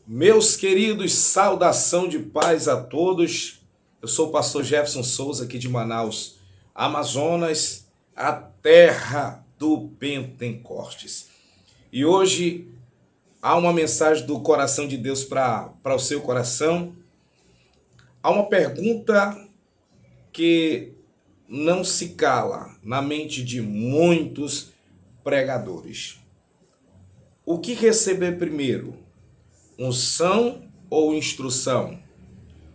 Meus queridos, saudação de paz a todos. Eu sou o pastor Jefferson Souza, aqui de Manaus, Amazonas, a terra do Pentecostes. E hoje há uma mensagem do coração de Deus para o seu coração. Há uma pergunta que não se cala na mente de muitos pregadores. O que receber primeiro? Unção ou instrução?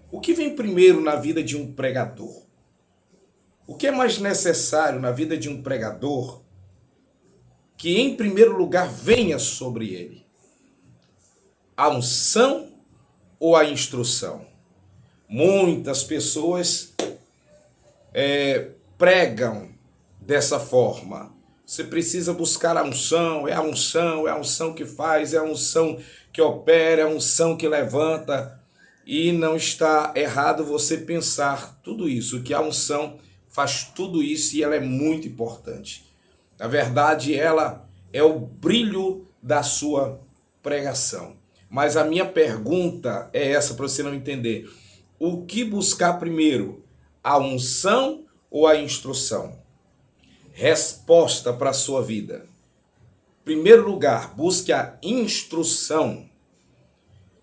O que vem primeiro na vida de um pregador? O que é mais necessário na vida de um pregador que em primeiro lugar venha sobre ele? A unção ou a instrução? Muitas pessoas pregam dessa forma. Você precisa buscar a unção, é a unção, é a unção que faz, é a unção que opera, é a unção que levanta. E não está errado você pensar tudo isso, que a unção faz tudo isso e ela é muito importante. Na verdade, ela é o brilho da sua pregação. Mas a minha pergunta é essa para você não entender. O que buscar primeiro? A unção ou a instrução? Resposta para a sua vida. Primeiro lugar, busque a instrução.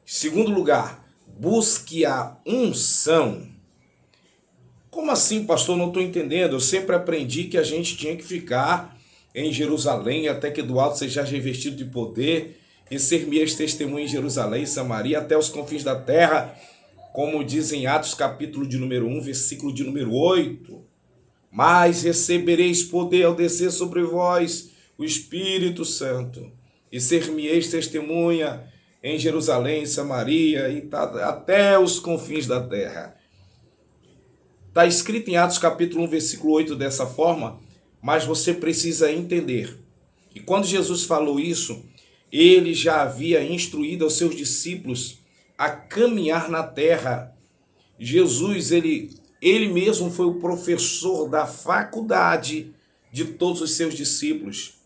Segundo lugar, busque a unção. Como assim, pastor? Não estou entendendo. Eu sempre aprendi que a gente tinha que ficar em Jerusalém até que do alto seja revestido de poder e ser minhas testemunhas em Jerusalém, Samaria, até os confins da terra, como diz em Atos capítulo de número 1, versículo de número 8. Mas recebereis poder ao descer sobre vós o Espírito Santo, e ser-me-eis testemunha em Jerusalém, Samaria e até os confins da terra. Está escrito em Atos capítulo 1, versículo 8 dessa forma, mas você precisa entender que quando Jesus falou isso, ele já havia instruído aos seus discípulos a caminhar na terra. Jesus, ele mesmo foi o professor da faculdade de todos os seus discípulos.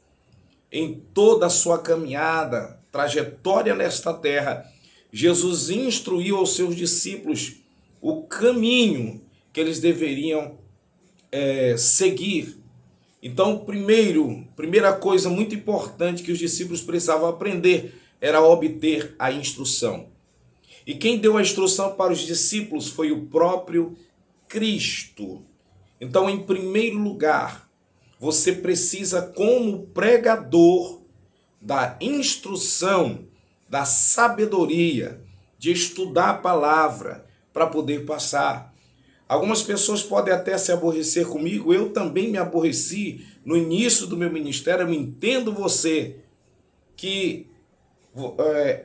Em toda a sua caminhada, trajetória nesta terra, Jesus instruiu aos seus discípulos o caminho que eles deveriam seguir. Então, primeira coisa muito importante que os discípulos precisavam aprender era obter a instrução. E quem deu a instrução para os discípulos foi o próprio Cristo. Então, em primeiro lugar, você precisa, como pregador, da instrução, da sabedoria, de estudar a palavra para poder passar. Algumas pessoas podem até se aborrecer comigo, eu também me aborreci no início do meu ministério, eu entendo você, que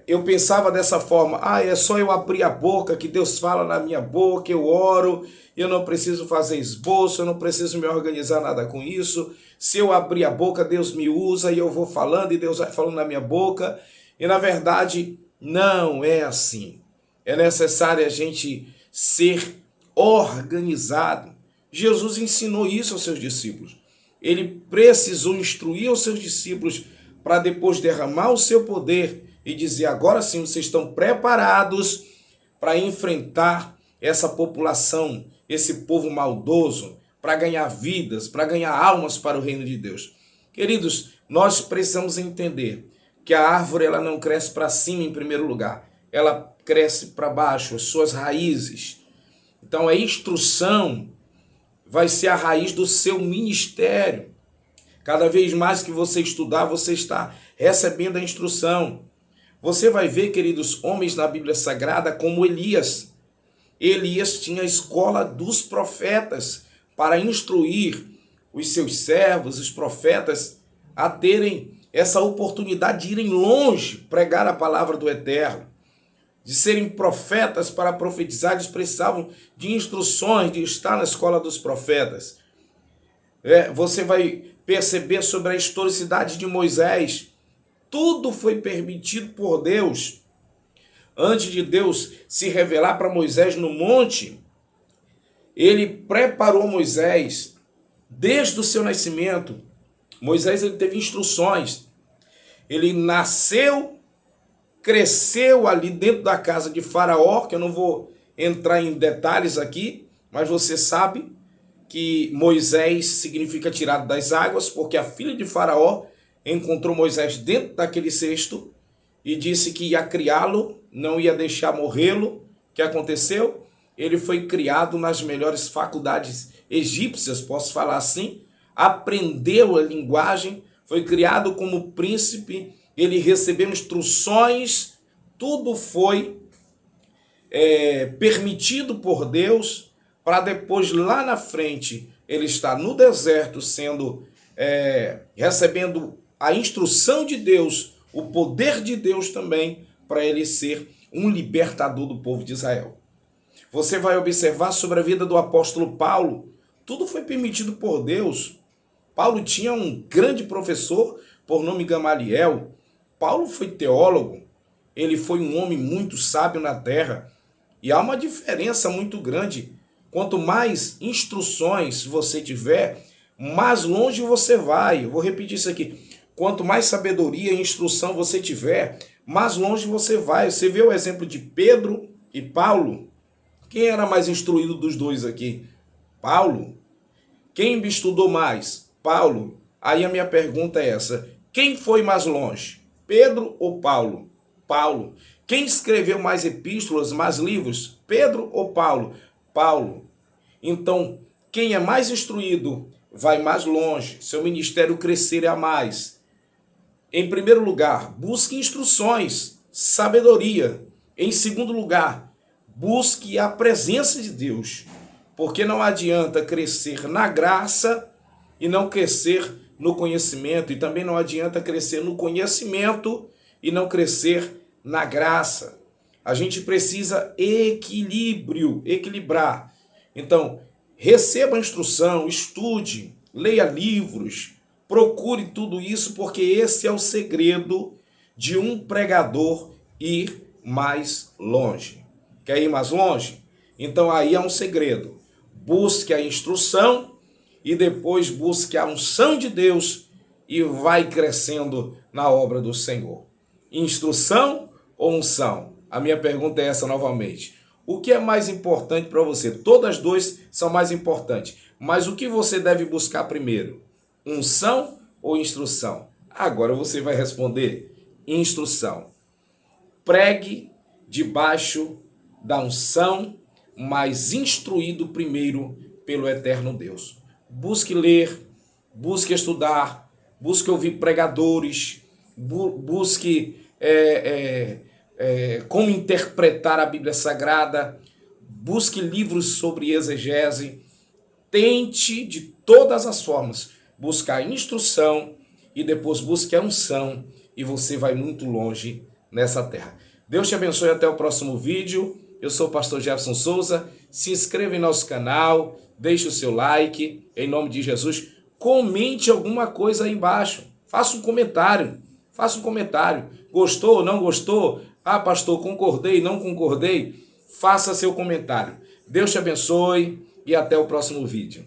eu pensava dessa forma, é só eu abrir a boca que Deus fala na minha boca, eu oro, eu não preciso fazer esboço, eu não preciso me organizar nada com isso. Se eu abrir a boca, Deus me usa e eu vou falando e Deus vai falando na minha boca. E na verdade, não é assim. É necessário a gente ser organizado. Jesus ensinou isso aos seus discípulos. Ele precisou instruir os seus discípulos para depois derramar o seu poder e dizer, agora sim, vocês estão preparados para enfrentar essa população, esse povo maldoso, para ganhar vidas, para ganhar almas para o reino de Deus. Queridos, nós precisamos entender que a árvore ela não cresce para cima em primeiro lugar, ela cresce para baixo, as suas raízes. Então a instrução vai ser a raiz do seu ministério. Cada vez mais que você estudar, você está recebendo a instrução. Você vai ver, queridos, homens na Bíblia Sagrada como Elias. Elias tinha a escola dos profetas para instruir os seus servos, os profetas, a terem essa oportunidade de irem longe, pregar a palavra do Eterno. De serem profetas para profetizar, eles precisavam de instruções, de estar na escola dos profetas. Você vai perceber sobre a historicidade de Moisés. Tudo foi permitido por Deus. Antes de Deus se revelar para Moisés no monte, ele preparou Moisés desde o seu nascimento. Moisés ele teve instruções. Ele nasceu cresceu ali dentro da casa de Faraó, que eu não vou entrar em detalhes aqui, mas você sabe que Moisés significa tirado das águas, porque a filha de Faraó encontrou Moisés dentro daquele cesto e disse que ia criá-lo, não ia deixar morrê-lo. O que aconteceu? Ele foi criado nas melhores faculdades egípcias, posso falar assim, aprendeu a linguagem, foi criado como príncipe, ele recebeu instruções, tudo foi permitido por Deus, para depois lá na frente ele estar no deserto recebendo a instrução de Deus, o poder de Deus também, para ele ser um libertador do povo de Israel. Você vai observar sobre a vida do apóstolo Paulo, tudo foi permitido por Deus. Paulo tinha um grande professor por nome Gamaliel. Paulo foi teólogo, ele foi um homem muito sábio na terra. E há uma diferença muito grande. Quanto mais instruções você tiver, mais longe você vai. Eu vou repetir isso aqui. Quanto mais sabedoria e instrução você tiver, mais longe você vai. Você vê o exemplo de Pedro e Paulo. Quem era mais instruído dos dois aqui? Paulo. Quem estudou mais? Paulo. Aí a minha pergunta é essa. Quem foi mais longe? Pedro ou Paulo? Paulo. Quem escreveu mais epístolas, mais livros? Pedro ou Paulo? Paulo. Então, quem é mais instruído vai mais longe. Seu ministério crescerá mais. Em primeiro lugar, busque instruções, sabedoria. Em segundo lugar, busque a presença de Deus. Porque não adianta crescer na graça e não crescer no conhecimento. E também não adianta crescer no conhecimento e não crescer na graça. A gente precisa equilibrar. Então, receba a instrução, estude, leia livros, procure tudo isso, porque esse é o segredo de um pregador ir mais longe. Quer ir mais longe? Então aí é um segredo. Busque a instrução e depois busque a unção de Deus e vai crescendo na obra do Senhor. Instrução ou unção? A minha pergunta é essa novamente. O que é mais importante para você? Todas as duas são mais importantes. Mas o que você deve buscar primeiro? Unção ou instrução? Agora você vai responder instrução. Pregue debaixo da unção, mas instruído primeiro pelo eterno Deus. Busque ler, busque estudar, busque ouvir pregadores, busque como interpretar a Bíblia Sagrada, busque livros sobre exegese, tente de todas as formas buscar instrução e depois busque a unção e você vai muito longe nessa terra. Deus te abençoe, até o próximo vídeo. Eu sou o pastor Jefferson Souza. Se inscreva em nosso canal, deixe o seu like, em nome de Jesus. Comente alguma coisa aí embaixo, faça um comentário. Gostou, não gostou? Ah, pastor, concordei, não concordei? Faça seu comentário. Deus te abençoe e até o próximo vídeo.